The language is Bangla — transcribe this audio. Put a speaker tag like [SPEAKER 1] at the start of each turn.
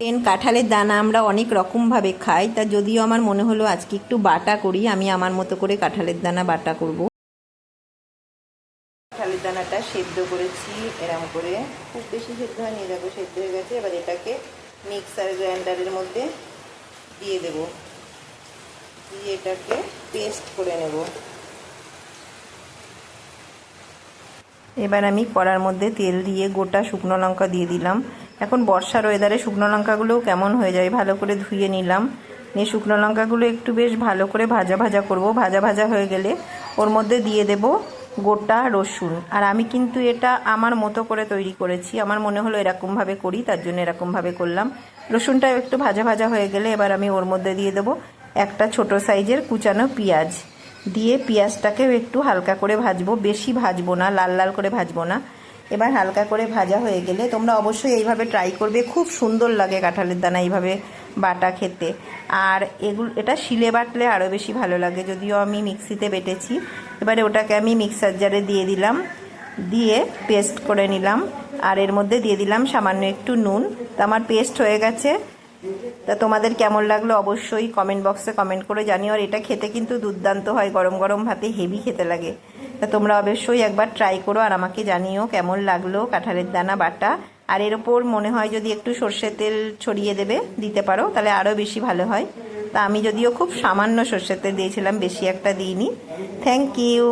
[SPEAKER 1] কাঁঠালের দানা আমরা অনেক রকমভাবে খাই, তা যদিও আমার মনে হলো আজকে একটু বাটা করি। আমি আমার মতো করে কাঁঠালের দানা বাটা করব। কাঁঠালের দানাটা সেদ্ধ করেছি এরম করে, খুব বেশি সেদ্ধ হয়নি, দেখো সেদ্ধ হয়ে গেছে। এবার এটাকে মিক্সার গ্রাইন্ডারের মধ্যে দিয়ে দেব, দিয়ে এটাকে পেস্ট করে নেব। এবার আমি কড়ার মধ্যে তেল দিয়ে গোটা শুকনো লঙ্কা দিয়ে দিলাম। এখন বর্ষার ওয়েদারে শুকনো লঙ্কাগুলোও কেমন হয়ে যায়, ভালো করে ধুয়ে নিলাম। নিয়ে শুকনো লঙ্কাগুলো একটু বেশ ভালো করে ভাজা ভাজা করব। ভাজা ভাজা হয়ে গেলে ওর মধ্যে দিয়ে দেব গোটা রসুন। আর আমি কিন্তু এটা আমার মতো করে তৈরি করেছি, আমার মনে হলো এরকমভাবে করি, তার জন্য এরকমভাবে করলাম। রসুনটা একটু ভাজা ভাজা হয়ে গেলে এবার আমি ওর মধ্যে দিয়ে দেবো একটা ছোট সাইজের কুচানো পেঁয়াজ। দিয়ে পেঁয়াজটাকেও একটু হালকা করে ভাজবো, বেশি ভাজবো না, লাল লাল করে ভাজবো না। এবার হালকা করে ভাজা হয়ে গেলে তোমরা অবশ্যই এইভাবে ট্রাই করবে, খুব সুন্দর লাগে কাঁঠালের দানা এইভাবে বাটা খেতে। আর এটা শিলে বাটলে আরও বেশি ভালো লাগে, যদিও আমি মিক্সিতে বেটেছি। এবারে ওটাকে আমি মিক্সার জারে দিয়ে দিলাম, দিয়ে পেস্ট করে নিলাম। আর এর মধ্যে দিয়ে দিলাম সামান্য একটু নুন। তো আমার পেস্ট হয়ে গেছে। তা তোমাদের কেমন লাগলো অবশ্যই কমেন্ট বক্সে কমেন্ট করে জানিও। আর এটা খেতে কিন্তু দুর্দান্ত হয়, গরম গরম ভাতে হেভি খেতে লাগে। তা তোমরা অবশ্যই একবার ট্রাই করো আর আমাকে জানিও কেমন লাগলো কাঁঠালের দানা বাটা। আর এর ওপর মনে হয় যদি একটু সর্ষের তেল ছড়িয়ে দিতে পারো, তাহলে আরও বেশি ভালো হয়। তা আমি যদিও খুব সামান্য সর্ষের তেল দিয়েছিলাম, বেশি একটা দিইনি। Thank you.